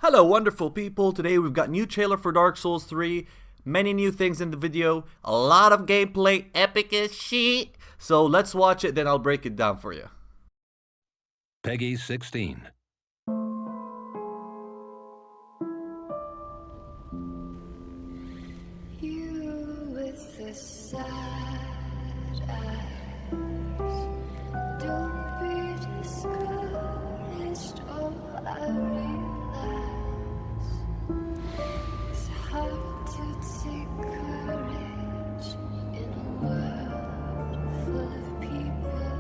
Hello wonderful people, today we've got new trailer for Dark Souls 3, many new things in the video, a lot of gameplay, epic as shit. So let's watch it, then I'll break it down for you. Peggy 16. You with the sad eyes, don't be discouraged. All I realize it's hard to take courage in a world full of people.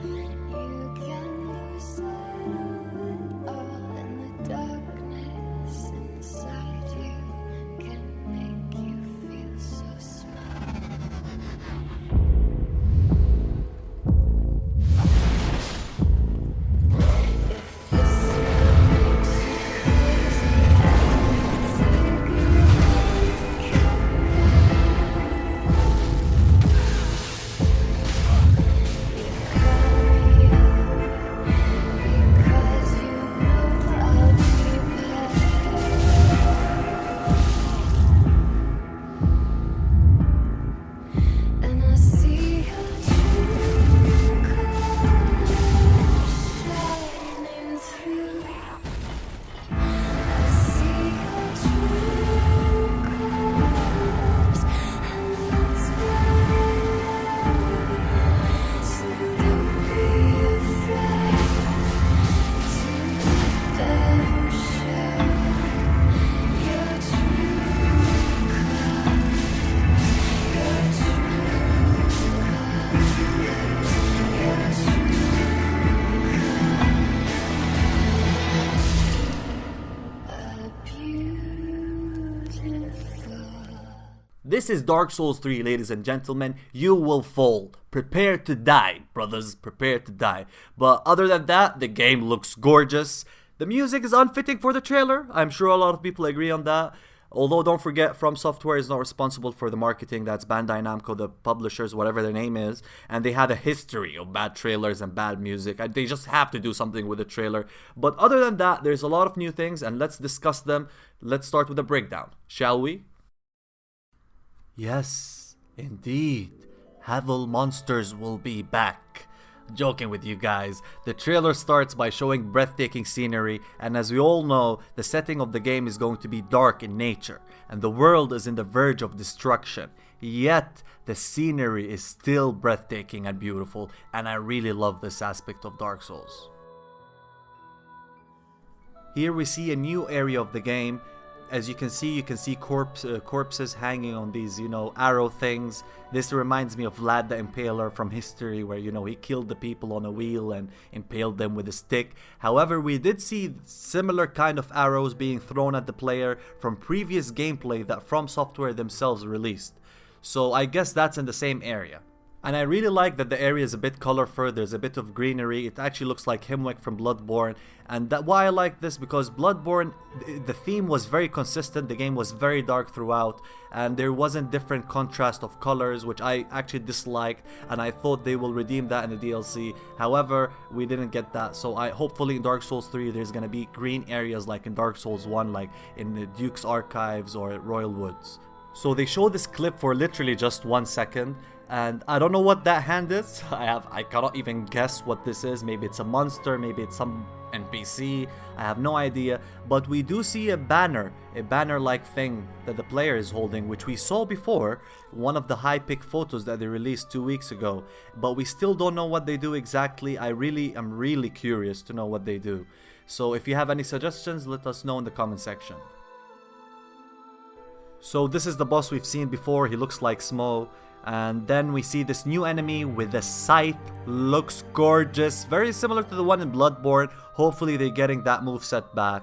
You can lose sight of it all, and the darkness inside you can make you feel so small. This is Dark Souls 3, ladies and gentlemen. You will fall. Prepare to die, brothers. Prepare to die. But other than that, the game looks gorgeous. The music is unfitting for the trailer. I'm sure a lot of people agree on that. Although don't forget, From Software is not responsible for the marketing. That's Bandai Namco, the publishers, whatever their name is. And they have a history of bad trailers and bad music. They just have to do something with the trailer. But other than that, there's a lot of new things, and let's discuss them. Let's start with a breakdown, shall we? Yes, indeed. Havel monsters will be back. Joking with you guys. The trailer starts by showing breathtaking scenery, and as we all know, the setting of the game is going to be dark in nature, and the world is in the verge of destruction. Yet, the scenery is still breathtaking and beautiful, and I really love this aspect of Dark Souls. Here we see a new area of the game. As you can see corpses hanging on these, arrow things. This reminds me of Vlad the Impaler from history, where, he killed the people on a wheel and impaled them with a stick. However, we did see similar kind of arrows being thrown at the player from previous gameplay that From Software themselves released. So I guess that's in the same area. And I really like that the area is a bit colorful, there's a bit of greenery, it actually looks like Himwick from Bloodborne. And why I like this, because Bloodborne, the theme was very consistent, the game was very dark throughout, and there wasn't different contrast of colors, which I actually disliked, and I thought they will redeem that in the DLC. However, we didn't get that, so hopefully in Dark Souls 3 there's gonna be green areas like in Dark Souls 1, like in the Duke's Archives or at Royal Woods. So they showed this clip for literally just 1 second, and I don't know what that hand is. I cannot even guess what this is. Maybe it's a monster, maybe it's some NPC, I have no idea. But we do see a banner-like thing that the player is holding, which we saw before, one of the high-pick photos that they released 2 weeks ago. But we still don't know what they do exactly. I'm really curious to know what they do. So if you have any suggestions, let us know in the comment section. So this is the boss we've seen before. He looks like Smo. And then we see this new enemy with a scythe. Looks gorgeous. Very similar to the one in Bloodborne. Hopefully they're getting that moveset back.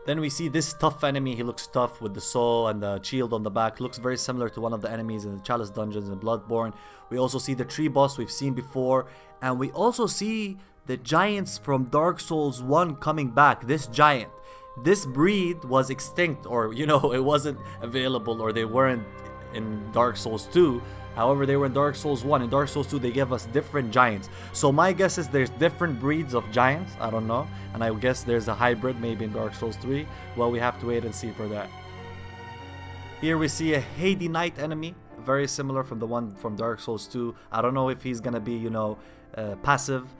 Then we see this tough enemy. He looks tough with the soul and the shield on the back. Looks very similar to one of the enemies in the Chalice dungeons in Bloodborne. We also see the tree boss we've seen before. And we also see the giants from Dark Souls 1 coming back. This giant. This breed was extinct, or it wasn't available, or they weren't in Dark Souls 2. However, they were in Dark Souls 1. In Dark Souls 2, they give us different giants. So my guess is there's different breeds of giants. I don't know. And I guess there's a hybrid maybe in Dark Souls 3. Well, we have to wait and see for that. Here we see a Hades Knight enemy. Very similar from the one from Dark Souls 2. I don't know if he's gonna be, you know, passive.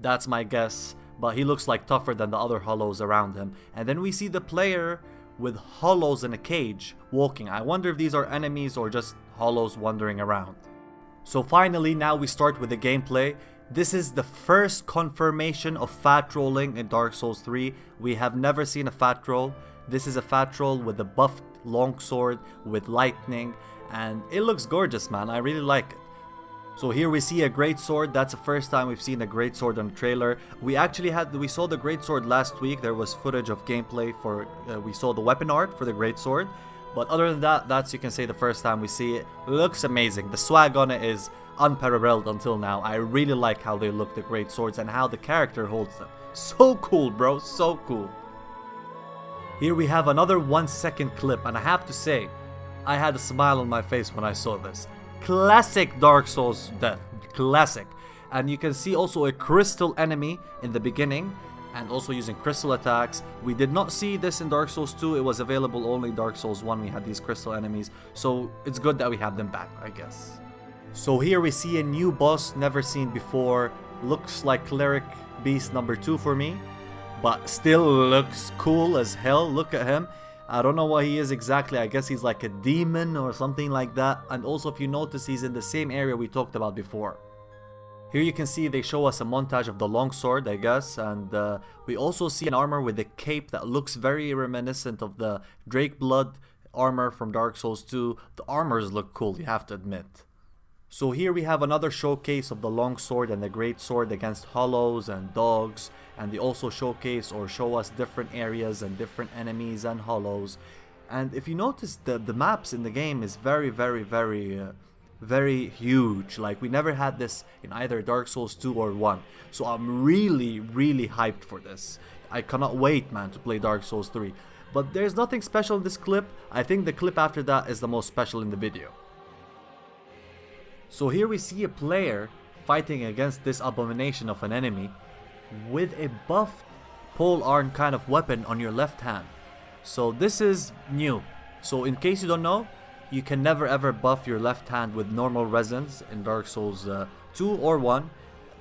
That's my guess. But he looks like tougher than the other hollows around him. And then we see the player with hollows in a cage walking. I wonder if these are enemies or just hollows wandering around. So finally, now we start with the gameplay. This is the first confirmation of fat trolling in Dark Souls 3. We have never seen a fat troll. This is a fat troll with a buffed longsword with lightning, and it looks gorgeous, man. I really like it. So here we see a great sword. That's the first time we've seen a great sword on the trailer. We saw the great sword last week. There was footage of gameplay for we saw the weapon art for the great sword. But other than that, that's, you can say, the first time we see it. Looks amazing. The swag on it is unparalleled until now. I really like how they look, the great swords, and how the character holds them. So cool, bro. So cool. Here we have another 1-second clip, and I have to say, I had a smile on my face when I saw this. Classic Dark Souls death. Classic. And you can see also a crystal enemy in the beginning, and also using crystal attacks. We did not see this in Dark Souls 2. It was available only in Dark Souls 1. We had these crystal enemies. So it's good that we have them back, I guess. So here we see a new boss never seen before. Looks like Cleric Beast number 2 for me, but still looks cool as hell. Look at him. I don't know what he is exactly. I guess he's like a demon or something like that. And also, if you notice, he's in the same area we talked about before. Here you can see they show us a montage of the longsword, I guess, and we also see an armor with a cape that looks very reminiscent of the Drake Blood armor from Dark Souls 2. The armors look cool, you have to admit. So here we have another showcase of the longsword and the great sword against hollows and dogs, and they also showcase or show us different areas and different enemies and hollows. And if you notice, the maps in the game is very huge. Like, we never had this in either Dark Souls 2 or 1. So I'm really hyped for this. I cannot wait, man, to play Dark Souls 3. But there's nothing special in this clip. I think the clip after that is the most special in the video. So here we see a player fighting against this abomination of an enemy with a buffed pole arm kind of weapon on your left hand. So this is new. So in case you don't know, you can never ever buff your left hand with normal resins in Dark Souls 2 or 1.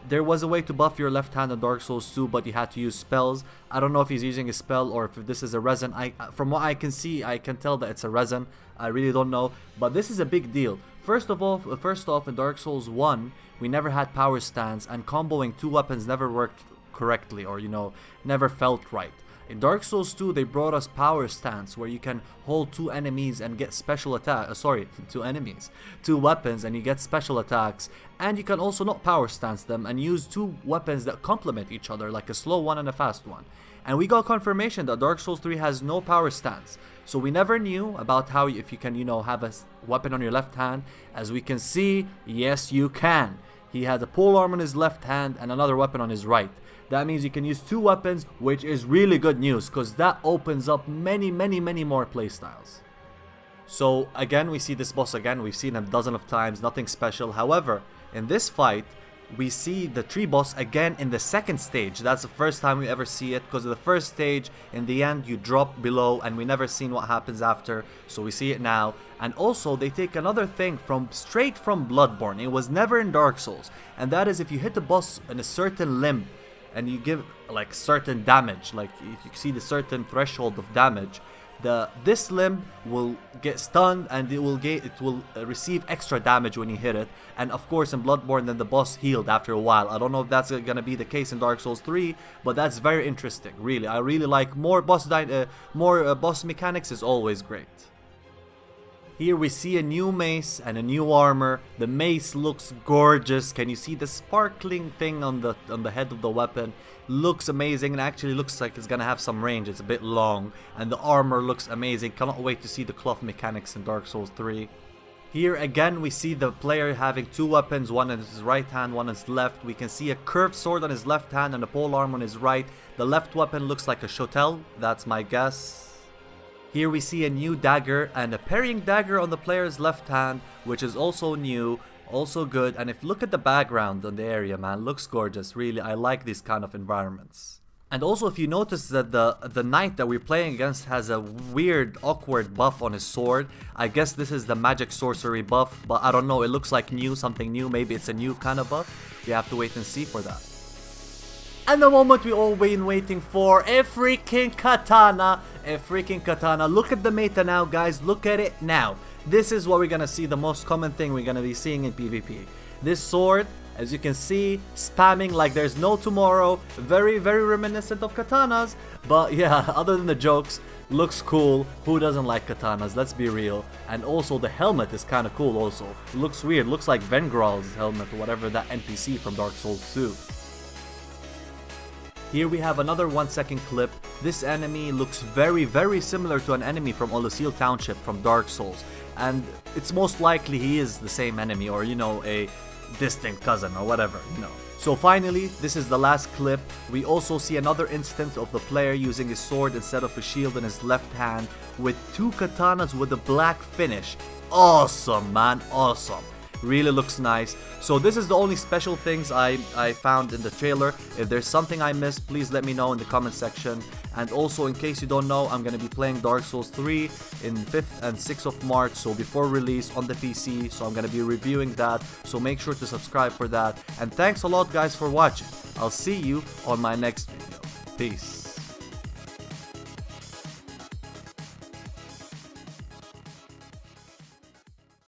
There was a way to buff your left hand in Dark Souls 2, but you had to use spells. I don't know if he's using a spell or if this is a resin. From what I can see, I can tell that it's a resin. I really don't know, but this is a big deal. First off, in Dark Souls 1, we never had power stance, and comboing two weapons never worked correctly, or, you know, never felt right. In Dark Souls 2, they brought us power stance, where you can hold two enemies and get special attack. Two weapons, and you get special attacks. And you can also not power stance them and use two weapons that complement each other, like a slow one and a fast one. And we got confirmation that Dark Souls 3 has no power stance. So we never knew about how, if you can, you know, have a weapon on your left hand. As we can see, yes, you can. He has a pole arm on his left hand and another weapon on his right. That means you can use two weapons, which is really good news, because that opens up many more playstyles. So again, we see this boss again. We've seen him dozens of times, nothing special. However, in this fight, we see the tree boss again in the second stage. That's the first time we ever see it, because of the first stage, in the end, you drop below, and we never seen what happens after. So we see it now. And also, they take another thing straight from Bloodborne. It was never in Dark Souls. And that is, if you hit the boss in a certain limb, and you give like certain damage, like if you see the certain threshold of damage, this limb will get stunned, and it will receive extra damage when you hit it. And of course, in Bloodborne, then the boss healed after a while. I don't know if that's gonna be the case in Dark Souls 3, but that's very interesting. Really, I really like more boss mechanics is always great. Here we see a new mace and a new armor. The mace looks gorgeous. Can you see the sparkling thing on the head of the weapon? Looks amazing, and actually looks like it's gonna have some range. It's a bit long, and the armor looks amazing. Cannot wait to see the cloth mechanics in Dark Souls 3. Here again we see the player having two weapons, one in his right hand, one in his left. We can see a curved sword on his left hand and a pole arm on his right. The left weapon looks like a shotelle, that's my guess. Here we see a new dagger and a parrying dagger on the player's left hand, which is also new, also good. And if look at the background on the area, man, looks gorgeous. Really, I like these kind of environments. And also, if you notice that the knight that we're playing against has a weird, awkward buff on his sword. I guess this is the magic sorcery buff, but I don't know. It looks like new, something new. Maybe it's a new kind of buff. You have to wait and see for that. And the moment we all been waiting for, a freaking katana. A freaking katana. Look at the meta now, guys. Look at it now. This is what we're gonna see, the most common thing we're gonna be seeing in PvP. This sword, as you can see, spamming like there's no tomorrow. Very, very reminiscent of katanas. But yeah, other than the jokes, looks cool. Who doesn't like katanas? Let's be real. And also the helmet is kind of cool also. Looks weird. Looks like Vengral's helmet or whatever, that NPC from Dark Souls 2. Here we have another 1-second clip. This enemy looks very, very similar to an enemy from Olusil Township from Dark Souls. And it's most likely he is the same enemy, or you know, a distant cousin or whatever, you know. So finally, this is the last clip. We also see another instance of the player using his sword instead of a shield in his left hand with 2 katanas with a black finish. Awesome, man, awesome. Really looks nice. So this is the only special things I found in the trailer. If there's something I missed, please let me know in the comment section. And also, in case you don't know, I'm going to be playing Dark Souls 3 in 5th and 6th of March, so before release on the PC. So I'm going to be reviewing that, so make sure to subscribe for that. And thanks a lot, guys, for watching. I'll see you on my next video. Peace.